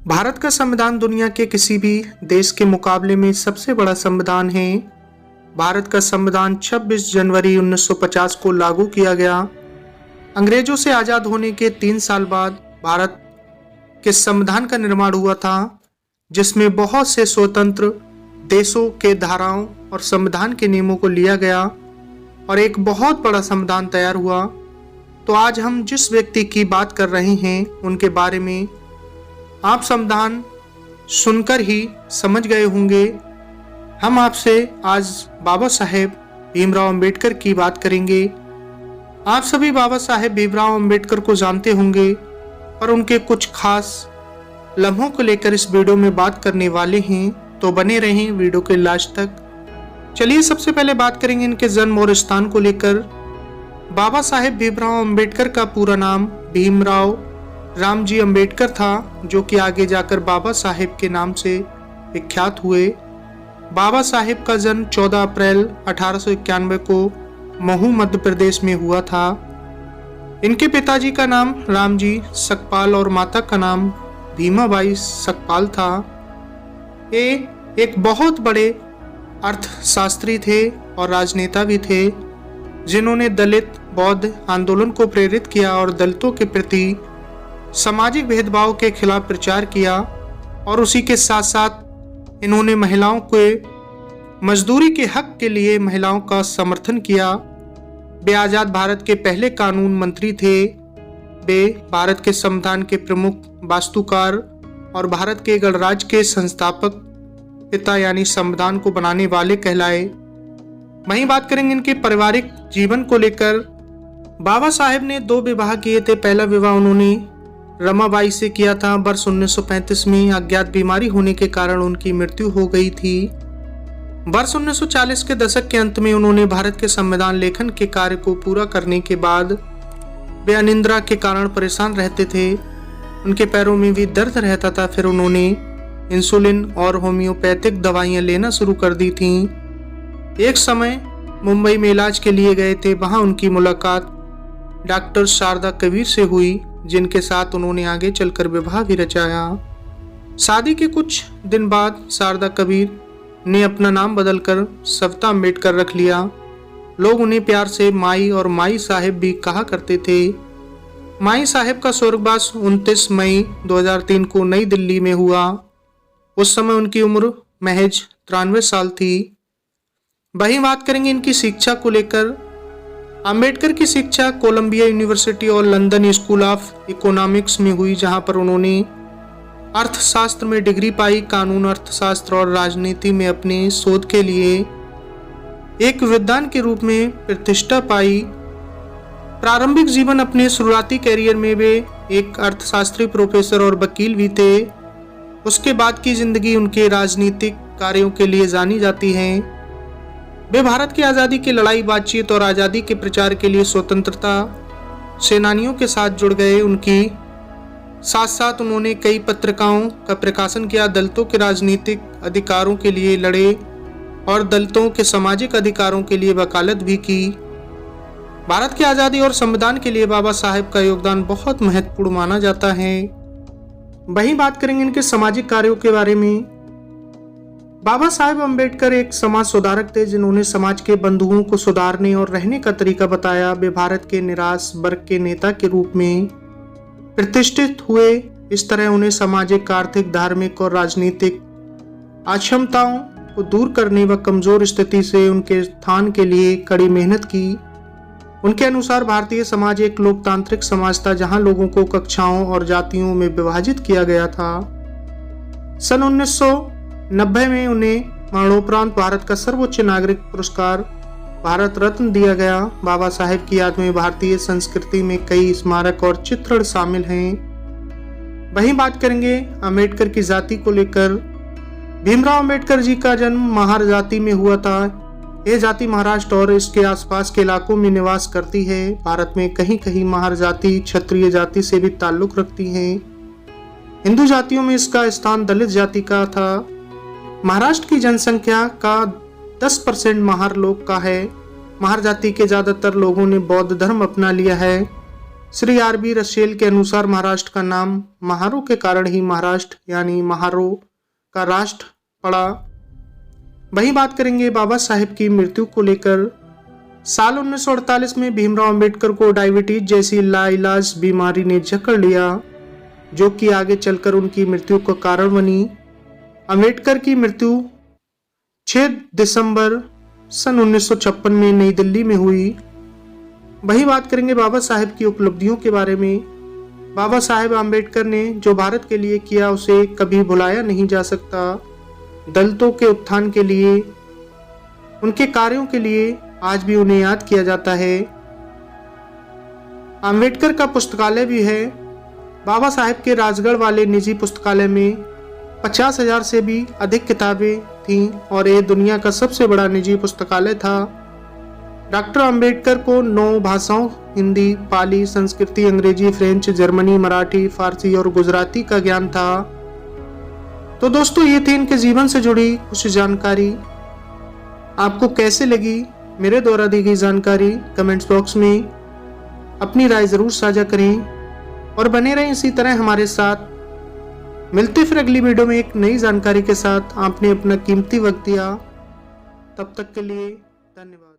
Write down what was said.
भारत का संविधान दुनिया के किसी भी देश के मुकाबले में सबसे बड़ा संविधान है। भारत का संविधान 26 जनवरी 1950 को लागू किया गया। अंग्रेजों से आज़ाद होने के 3 साल बाद भारत के संविधान का निर्माण हुआ था, जिसमें बहुत से स्वतंत्र देशों के धाराओं और संविधान के नियमों को लिया गया और एक बहुत बड़ा संविधान तैयार हुआ। तो आज हम जिस व्यक्ति की बात कर रहे हैं उनके बारे में आप संविधान सुनकर ही समझ गए होंगे। हम आपसे आज बाबा साहेब भीमराव अंबेडकर की बात करेंगे। आप सभी बाबा साहेब भीमराव अंबेडकर को जानते होंगे, पर उनके कुछ खास लम्हों को लेकर इस वीडियो में बात करने वाले हैं, तो बने रहें वीडियो के लास्ट तक। चलिए सबसे पहले बात करेंगे इनके जन्म और स्थान को लेकर। बाबा साहेब भीमराव अंबेडकर का पूरा नाम भीमराव रामजी अंबेडकर था, जो कि आगे जाकर बाबा साहेब के नाम से विख्यात हुए। बाबा साहेब का जन्म 14 अप्रैल 1891 को महू मध्य प्रदेश में हुआ था। इनके पिताजी का नाम रामजी सकपाल और माता का नाम भीमाबाई सकपाल था। ये एक बहुत बड़े अर्थशास्त्री थे और राजनेता भी थे, जिन्होंने दलित बौद्ध आंदोलन को प्रेरित किया और दलितों के प्रति सामाजिक भेदभाव के खिलाफ प्रचार किया। और उसी के साथ साथ इन्होंने महिलाओं के मजदूरी के हक के लिए महिलाओं का समर्थन किया। वे आज़ाद भारत के पहले कानून मंत्री थे। वे भारत के संविधान के प्रमुख वास्तुकार और भारत के गणराज्य के संस्थापक पिता यानी संविधान को बनाने वाले कहलाए। वहीं बात करेंगे इनके पारिवारिक जीवन को लेकर। बाबा साहेब ने 2 विवाह किए थे। पहला विवाह उन्होंने रमाबाई से किया था। वर्ष 1935 में अज्ञात बीमारी होने के कारण उनकी मृत्यु हो गई थी। वर्ष 1940 के दशक के अंत में उन्होंने भारत के संविधान लेखन के कार्य को पूरा करने के बाद वे अनिद्रा के कारण परेशान रहते थे। उनके पैरों में भी दर्द रहता था। फिर उन्होंने इंसुलिन और होम्योपैथिक दवाइयां लेना शुरू कर दी थीं। एक समय मुंबई में इलाज के लिए गए थे। वहां उनकी मुलाकात डॉक्टर शारदा कबीर से हुई, जिनके साथ उन्होंने आगे चलकर विवाह भी रचाया। शादी के कुछ दिन बाद शारदा कबीर ने अपना नाम बदलकर सविता अंबेडकर रख लिया। लोग उन्हें प्यार से माई और माई साहेब भी कहा करते थे। माई साहेब का स्वर्गवास 29 मई 2003 को नई दिल्ली में हुआ। उस समय उनकी उम्र महज 93 साल थी। वहीं बात करेंगे इनकी शिक्षा को लेकर। अंबेडकर की शिक्षा कोलंबिया यूनिवर्सिटी और लंदन स्कूल ऑफ इकोनॉमिक्स में हुई, जहां पर उन्होंने अर्थशास्त्र में डिग्री पाई। कानून, अर्थशास्त्र और राजनीति में अपने शोध के लिए एक विद्वान के रूप में प्रतिष्ठा पाई। प्रारंभिक जीवन अपने शुरुआती कैरियर में वे एक अर्थशास्त्री, प्रोफेसर और वकील भी थे। उसके बाद की जिंदगी उनके राजनीतिक कार्यों के लिए जानी जाती है। वे भारत की आज़ादी की लड़ाई, बातचीत और आज़ादी के प्रचार के लिए स्वतंत्रता सेनानियों के साथ जुड़ गए। उनकी साथ साथ उन्होंने कई पत्रिकाओं का प्रकाशन किया, दलितों के राजनीतिक अधिकारों के लिए लड़े और दलितों के सामाजिक अधिकारों के लिए वकालत भी की। भारत की आज़ादी और संविधान के लिए बाबा साहेब का योगदान बहुत महत्वपूर्ण माना जाता है। वहीं बात करेंगे इनके सामाजिक कार्यों के बारे में। बाबा साहेब अंबेडकर एक समाज सुधारक थे, जिन्होंने समाज के बंधुओं को सुधारने और रहने का तरीका बताया। वे भारत के निराश वर्ग के नेता के रूप में प्रतिष्ठित हुए। इस तरह उन्हें सामाजिक, आर्थिक, धार्मिक और राजनीतिक अक्षमताओं को दूर करने व कमजोर स्थिति से उनके उत्थान के लिए कड़ी मेहनत की। उनके अनुसार भारतीय समाज एक लोकतांत्रिक समाज था, जहां लोगों को कक्षाओं और जातियों में विभाजित किया गया था। सन 1990 में उन्हें मरणोपरांत भारत का सर्वोच्च नागरिक पुरस्कार भारत रत्न दिया गया। बाबा साहेब की याद में भारतीय संस्कृति में कई स्मारक और चित्रण शामिल हैं। वहीं बात करेंगे अंबेडकर की जाति को लेकर। भीमराव अंबेडकर जी का जन्म महार जाति में हुआ था। यह जाति महाराष्ट्र और इसके आसपास के इलाकों में निवास करती है। भारत में कहीं कहीं महार जाति क्षत्रिय जाति से भी ताल्लुक रखती है। हिंदू जातियों में इसका स्थान दलित जाति का था। महाराष्ट्र की जनसंख्या का 10% महार लोग का है। महार जाति के ज्यादातर लोगों ने बौद्ध धर्म अपना लिया है। श्री आर.बी. रसेल के अनुसार महाराष्ट्र का नाम महारो के कारण ही महाराष्ट्र यानी महारो का राष्ट्र पड़ा। वहीं बात करेंगे बाबा साहेब की मृत्यु को लेकर। साल 1948 में भीमराव अंबेडकर को डायबिटीज जैसी लाइलाज बीमारी ने जकड़ लिया, जो कि आगे चलकर उनकी मृत्यु का कारण बनी। अंबेडकर की मृत्यु 6 दिसंबर सन 1956 में नई दिल्ली में हुई। वही बात करेंगे बाबा साहेब की उपलब्धियों के बारे में। बाबा साहेब आम्बेडकर ने जो भारत के लिए किया उसे कभी भुलाया नहीं जा सकता। दलितों के उत्थान के लिए, उनके कार्यों के लिए आज भी उन्हें याद किया जाता है। आम्बेडकर का पुस्तकालय भी है। बाबा साहेब के राजगढ़ वाले निजी पुस्तकालय में 50,000 से भी अधिक किताबें थीं और ये दुनिया का सबसे बड़ा निजी पुस्तकालय था। डॉक्टर अंबेडकर को 9 भाषाओं हिंदी, पाली, संस्कृति, अंग्रेजी, फ्रेंच, जर्मनी, मराठी, फारसी और गुजराती का ज्ञान था। तो दोस्तों, ये थी इनके जीवन से जुड़ी कुछ जानकारी। आपको कैसे लगी मेरे द्वारा दी गई जानकारी? कमेंट्स बॉक्स में अपनी राय जरूर साझा करें और बने रहें इसी तरह हमारे साथ। मिलते फिर अगली वीडियो में एक नई जानकारी के साथ। आपने अपना कीमती वक्त दिया, तब तक के लिए धन्यवाद।